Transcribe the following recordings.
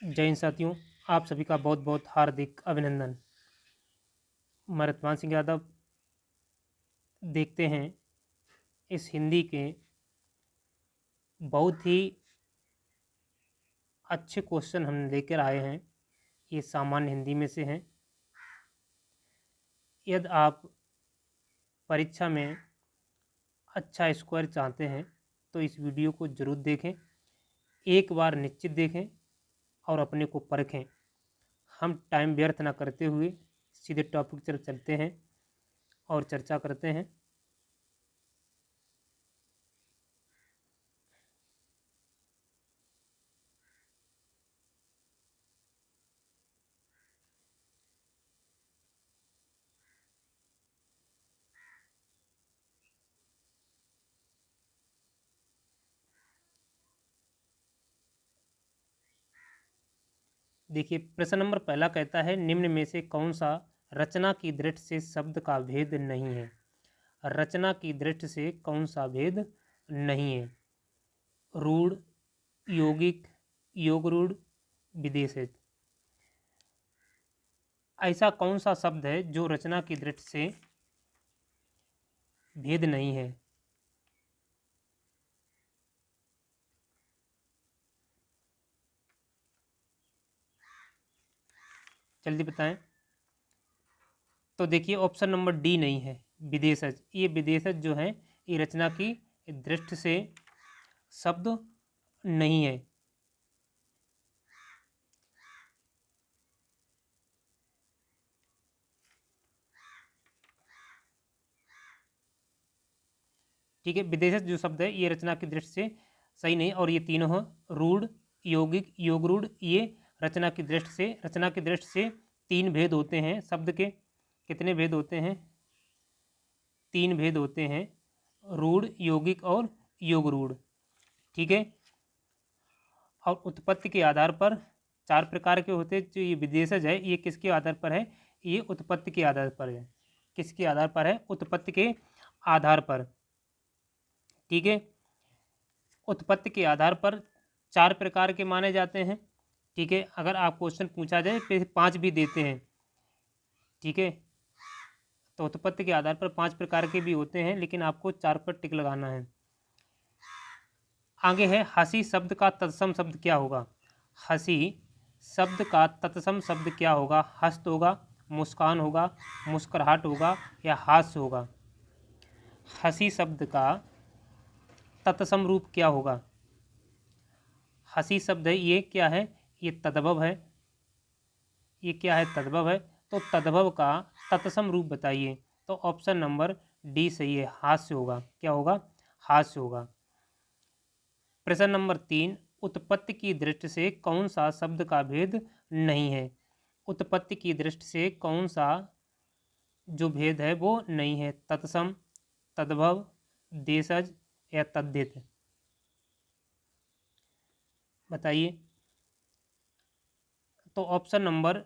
जय हिंद साथियों, आप सभी का बहुत बहुत हार्दिक अभिनंदन। मैं रतमान सिंह यादव। देखते हैं इस हिंदी के बहुत ही अच्छे क्वेश्चन हम लेकर आए हैं। ये सामान्य हिंदी में से हैं। यदि आप परीक्षा में अच्छा स्कोर चाहते हैं तो इस वीडियो को ज़रूर देखें, एक बार निश्चित देखें और अपने को परखें। हम टाइम व्यर्थ ना करते हुए सीधे टॉपिक पर चलते हैं और चर्चा करते हैं। देखिए, प्रश्न नंबर पहला कहता है, निम्न में से कौन सा रचना की दृष्टि से शब्द का भेद नहीं है। रचना की दृष्टि से कौन सा भेद नहीं है। रूढ़, यौगिक, योगरूढ़, विदेशित। ऐसा कौन सा शब्द है जो रचना की दृष्टि से भेद नहीं है। जल्दी बताएं। तो देखिए, ऑप्शन नंबर डी नहीं है, विदेशज। ये विदेशज जो है ये रचना की दृष्टि से शब्द नहीं है। ठीक है, विदेशज जो शब्द है ये रचना की दृष्टि से सही नहीं। और ये तीनों हैं, रूढ़, यौगिक, योगरूढ़, ये रचना की दृष्टि से तीन भेद होते हैं शब्द के। कितने भेद होते हैं? तीन भेद होते हैं, रूढ़, यौगिक और योगरूढ़। ठीक है। और उत्पत्ति के आधार पर चार प्रकार के होते हैं। जो ये विदेशज है ये किसके आधार पर है? ये उत्पत्ति के आधार पर है। किसके आधार पर है? उत्पत्ति के आधार पर। ठीक है। उत्पत्ति के आधार पर चार प्रकार के माने जाते हैं। ठीक है। अगर आप क्वेश्चन पूछा जाए फिर पांच भी देते हैं। ठीक है। तो उत्पत्ति के आधार पर पांच प्रकार के भी होते हैं, लेकिन आपको चार पर टिक लगाना है। आगे है, हंसी शब्द का तत्सम शब्द क्या होगा। हंसी शब्द का तत्सम शब्द क्या होगा? हस्त होगा, मुस्कान होगा, मुस्कुराहट होगा या हास्य होगा। हंसी शब्द का तत्सम रूप क्या होगा? हंसी शब्द है ये क्या है? ये तद्भव है। ये क्या है? तद्भव है। तो तद्भव का तत्सम रूप बताइए। तो ऑप्शन नंबर डी सही है, हास्य होगा। क्या होगा? हास्य होगा। प्रश्न नंबर 3, उत्पत्ति की दृष्टि से कौन सा शब्द का भेद नहीं है। उत्पत्ति की दृष्टि से कौन सा जो भेद है वो नहीं है। तत्सम, तद्भव, देशज या तद्धित। बताइए। तो ऑप्शन नंबर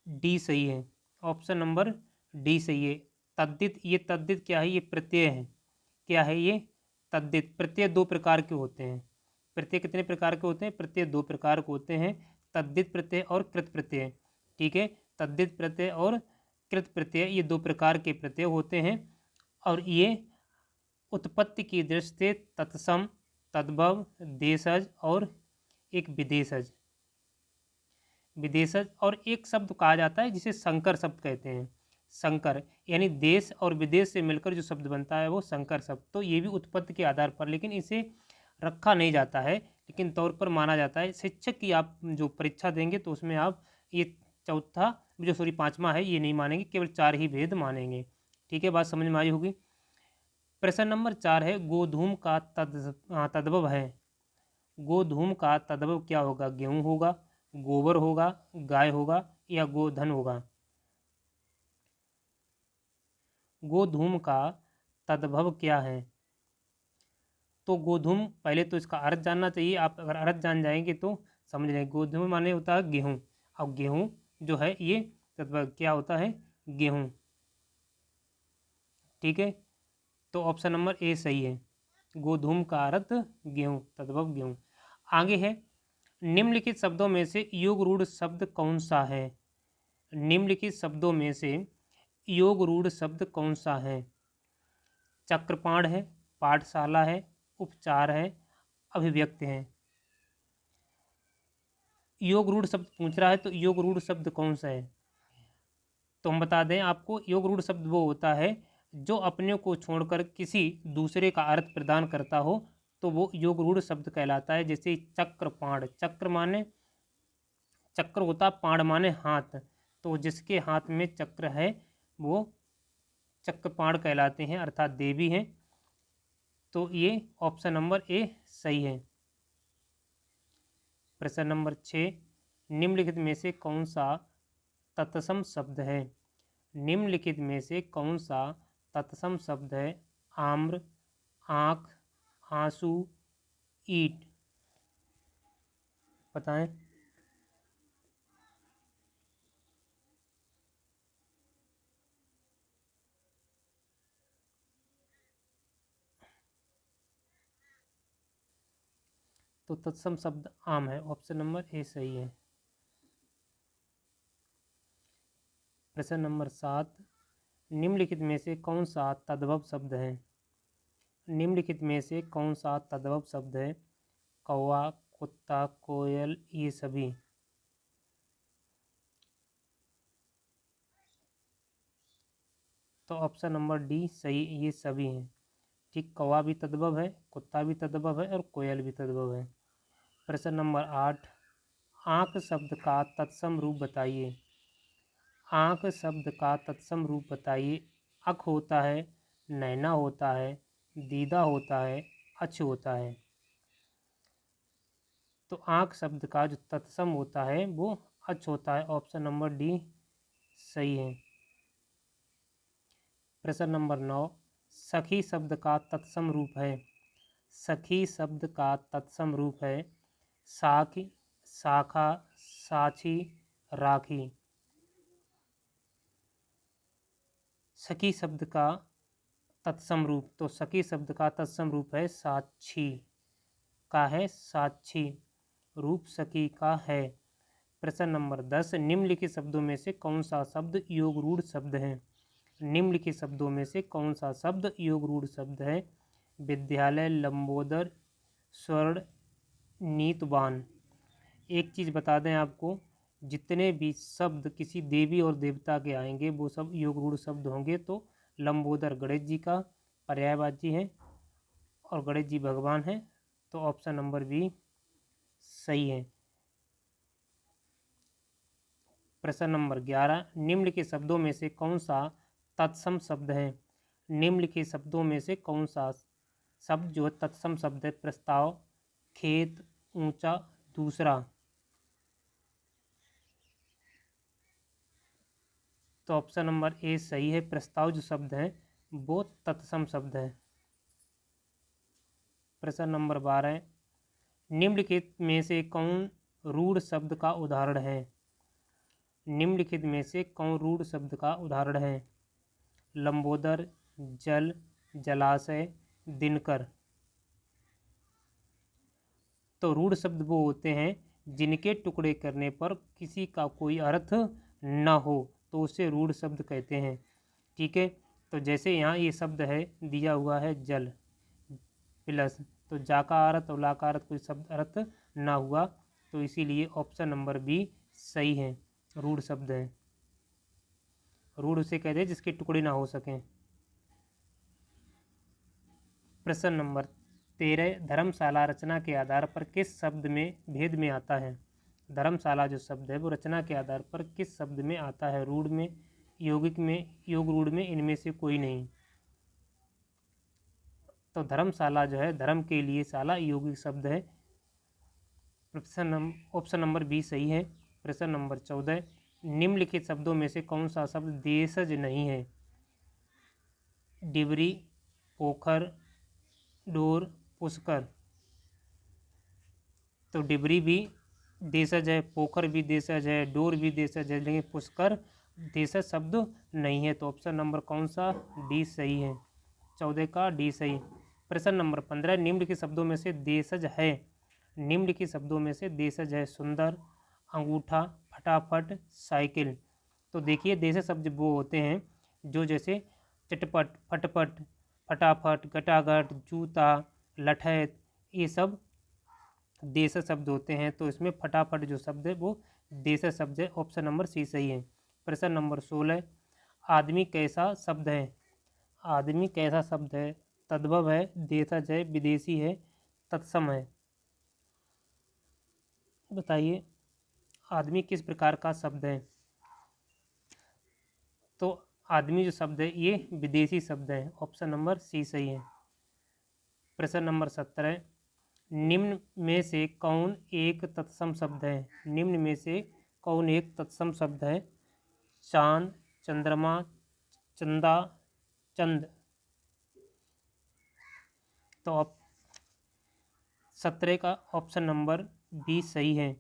डी सही है। ऑप्शन नंबर डी सही है, तद्धित। ये तद्धित क्या है? ये प्रत्यय है। क्या है ये? तद्धित। प्रत्यय दो प्रकार के होते हैं। प्रत्यय कितने प्रकार के होते हैं? प्रत्यय दो प्रकार के होते हैं, तद्धित प्रत्यय और कृत प्रत्यय। ठीक है। तद्धित प्रत्यय और कृत प्रत्यय ये दो प्रकार के प्रत्यय होते हैं। और ये उत्पत्ति की दृष्टि से तत्सम, तद्भव, देशज और एक विदेशज। विदेशज और एक शब्द कहा जाता है जिसे संकर शब्द कहते हैं। संकर यानी देश और विदेश से मिलकर जो शब्द बनता है वो संकर शब्द। तो ये भी उत्पत्ति के आधार पर, लेकिन इसे रखा नहीं जाता है, लेकिन तौर पर माना जाता है। शिक्षक की आप जो परीक्षा देंगे तो उसमें आप ये चौथा जो सॉरी पांचवा है ये नहीं मानेंगे, केवल चार ही भेद मानेंगे। ठीक है, बात समझ में आई होगी। प्रश्न नंबर 4 है, गोधूम का तद्भव है। गोधूम का तद्भव क्या होगा? गेहूं होगा, गोबर होगा, गाय होगा या गोधन होगा। गोधूम का तद्भव क्या है? तो गोधूम, पहले तो इसका अर्थ जानना चाहिए। आप अगर अर्थ जान जाएंगे तो समझ लेंगे। गोधूम माने होता है गेहूं, और गेहूं जो है ये तद्भव क्या होता है? गेहूं। ठीक है। तो ऑप्शन नंबर ए सही है, गोधूम का अर्थ गेहूं, तद्भव गेहूं। आगे है, निम्नलिखित शब्दों में से योग रूढ़ शब्द कौन सा है? निम्नलिखित शब्दों में से योग रूढ़ शब्द कौन सा है? चक्रपाण है, पाठशाला है, उपचार है, अभिव्यक्त है। योग रूढ़ शब्द पूछ रहा है तो योग रूढ़ शब्द कौन सा है? तो हम बता दें आपको, योग रूढ़ शब्द वो होता है जो अपने को छोड़कर किसी दूसरे का अर्थ प्रदान करता हो, तो वो योग रूढ़ शब्द कहलाता है। जैसे चक्रपाण, चक्र माने चक्र होता, पाण माने हाथ, तो जिसके हाथ में चक्र है वो चक्रपाण कहलाते हैं, अर्थात देवी हैं। तो ये ऑप्शन नंबर ए सही है। प्रश्न नंबर 6, निम्नलिखित में से कौन सा तत्सम शब्द है? निम्नलिखित में से कौन सा तत्सम शब्द है? आम्र, आँख, आंसू, ईट। बताएं। तो तत्सम शब्द आम है, ऑप्शन नंबर ए सही है। प्रश्न नंबर 7, निम्नलिखित में से कौन सा तद्भव शब्द है? निम्नलिखित में से कौन सा तद्भव शब्द है? कौवा, कुत्ता, कोयल, ये सभी। तो ऑप्शन नंबर डी सही, ये सभी हैं। ठीक, कौवा भी तद्भव है, कुत्ता भी तद्भव है और कोयल भी तद्भव है। प्रश्न नंबर 8, आँख शब्द का तत्सम रूप बताइए। आँख शब्द का तत्सम रूप बताइए। अख होता है, नैना होता है, दीदा होता है, अक्ष होता है। तो आँख शब्द का जो तत्सम होता है वो अक्ष होता है, ऑप्शन नंबर डी सही है। प्रश्न नंबर 9, सखी शब्द का तत्सम रूप है। सखी शब्द का तत्सम रूप है साखी, शाखा, साक्षी, राखी। सखी शब्द का तत्सम रूप, तो सखी शब्द का तत्सम रूप है साक्षी का है, साक्षी रूप सखी का है। प्रश्न नंबर 10, निम्नलिखित शब्दों में से कौन सा शब्द योग रूढ़ शब्द है? निम्नलिखित शब्दों में से कौन सा शब्द योग रूढ़ शब्द है? विद्यालय, लंबोदर, स्वर्ण, नीतवान। एक चीज़ बता दें आपको, जितने भी शब्द किसी देवी और देवता के आएंगे वो सब योग रूढ़ शब्द होंगे। तो लंबोदर गणेश जी का पर्यायवाची है और गणेश जी भगवान हैं, तो ऑप्शन नंबर बी सही है। प्रश्न नंबर 11, निम्नलिखित शब्दों में से कौन सा तत्सम शब्द है? निम्नलिखित शब्दों में से कौन सा शब्द जो तत्सम शब्द है? प्रस्ताव, खेत, ऊंचा, दूसरा। तो ऑप्शन नंबर ए सही है। प्रस्ताव जो शब्द है वो तत्सम शब्द है। प्रश्न नंबर 12, निम्नलिखित में से कौन रूढ़ शब्द का उदाहरण है? निम्नलिखित में से कौन रूढ़ शब्द का उदाहरण है? लंबोदर, जल, जलाशय, दिनकर। तो रूढ़ शब्द वो होते हैं जिनके टुकड़े करने पर किसी का कोई अर्थ न हो, तो उसे रूढ़ शब्द कहते हैं। ठीक है, तो जैसे यहाँ ये शब्द है दिया हुआ है जल प्लस, तो जा का अर्थ और ला का अर्थ कोई शब्द अर्थ ना हुआ, तो इसीलिए ऑप्शन नंबर बी सही है, रूढ़ शब्द है। रूढ़ उसे कहते हैं जिसके टुकड़े ना हो सकें। प्रश्न नंबर 13, धर्मशाला रचना के आधार पर किस शब्द में भेद में आता है? धर्मशाला जो शब्द है वो रचना के आधार पर किस शब्द में आता है? रूढ़ में, यौगिक में, योग रूढ़ में, इनमें से कोई नहीं। तो धर्मशाला जो है धर्म के लिए शाला यौगिक शब्द है। ऑप्शन नंबर बी सही है। प्रश्न नंबर 14, निम्नलिखित शब्दों में से कौन सा शब्द देशज नहीं है? डिबरी, पोखर, डोर, पुष्कर। तो डिबरी भी देशज है, पोखर भी देशज है, डोर भी देशज है, लेकिन पुष्कर देशज शब्द नहीं है। तो ऑप्शन नंबर कौन सा? डी सही है, 14 का डी सही। प्रश्न नंबर 15, निम्नलिखित शब्दों में से देशज है निम्नलिखित शब्दों में से देशज है सुंदर, अंगूठा, फटाफट, साइकिल। तो देखिए देशज शब्द वो होते हैं जो जैसे चटपट, फटपट, फटाफट, गटागट, जूता, लठैत, ये सब देशज शब्द होते हैं। तो इसमें फटाफट जो शब्द है वो देशज शब्द है। ऑप्शन नंबर सी सही है। प्रश्न नंबर 16, आदमी कैसा शब्द है? आदमी कैसा शब्द है? तद्भव है, देशज है, विदेशी है, तत्सम है। बताइए आदमी किस प्रकार का शब्द है? तो आदमी जो शब्द है ये विदेशी शब्द है। ऑप्शन नंबर सी सही है। प्रश्न नंबर 17, निम्न में से कौन एक तत्सम शब्द है? निम्न में से कौन एक तत्सम शब्द है? चांद, चंद्रमा, चंदा, चंद। तो अब 17 का ऑप्शन नंबर बी सही है।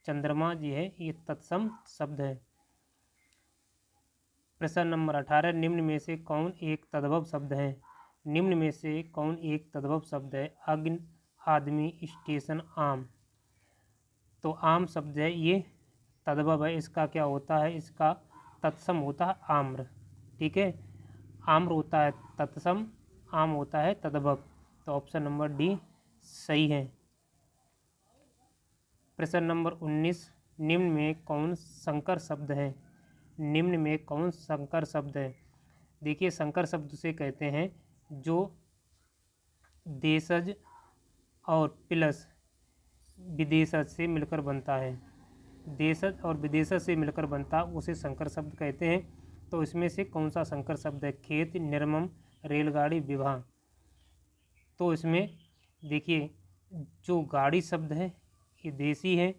चंद्रमा जी है ये तत्सम शब्द है। प्रश्न नंबर 18, निम्न में से कौन एक तद्भव शब्द है? निम्न में से कौन एक तद्भव शब्द है? अग्नि, आदमी, स्टेशन, आम। तो आम शब्द है ये तद्भव है। इसका क्या होता है? इसका तत्सम होता है आम्र। ठीक है, आम्र होता है तत्सम, आम होता है तद्भव। तो ऑप्शन नंबर डी सही है। प्रश्न नंबर 19, निम्न में कौन संकर शब्द है? निम्न में कौन संकर शब्द है? देखिए संकर शब्द से कहते हैं जो देशज और प्लस विदेशज से मिलकर बनता है। देशज और विदेशज से मिलकर बनता उसे संकर शब्द कहते हैं। तो इसमें से कौन सा संकर शब्द है? खेत, निर्मम, रेलगाड़ी, विवाह। तो इसमें देखिए जो गाड़ी शब्द है ये देसी है,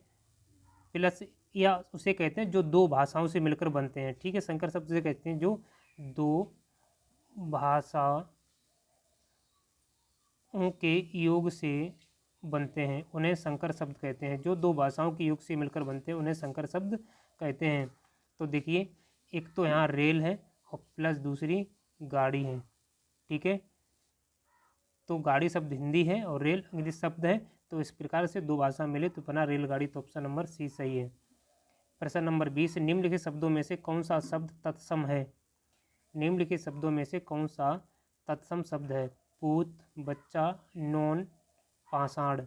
प्लस या उसे कहते हैं जो दो भाषाओं से मिलकर बनते हैं। ठीक है, संकर शब्द से कहते हैं जो दो भाषाओं के योग से बनते हैं उन्हें संकर शब्द कहते हैं। जो दो भाषाओं के योग से मिलकर बनते हैं उन्हें संकर शब्द कहते हैं। तो देखिए एक तो यहाँ रेल है और प्लस दूसरी गाड़ी है। ठीक है, तो गाड़ी शब्द हिंदी है और रेल इंग्लिश शब्द है। तो इस प्रकार से दो भाषा मिले तो बना रेलगाड़ी। तो ऑप्शन नंबर सी सही है। प्रश्न नंबर 20, निम्नलिखित शब्दों में से कौन सा शब्द तत्सम है? निम्नलिखित शब्दों में से कौन सा तत्सम शब्द है? पूत, बच्चा, नॉन, पाषाण।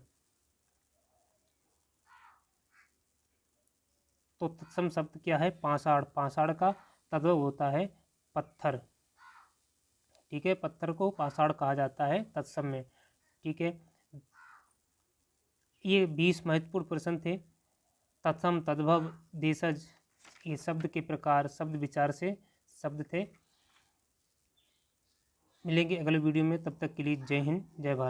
तो तत्सम शब्द क्या है? पाषाण। पाषाण का तद्भव होता है पत्थर। ठीक है, पत्थर को पाषाण कहा जाता है तत्सम में। ठीक है, ये 20 महत्वपूर्ण प्रश्न थे। तत्सम, तद्भव, देशज ये शब्द के प्रकार, शब्द विचार से शब्द थे। मिलेंगे अगले वीडियो में, तब तक के लिए जय हिंद, जय भारत।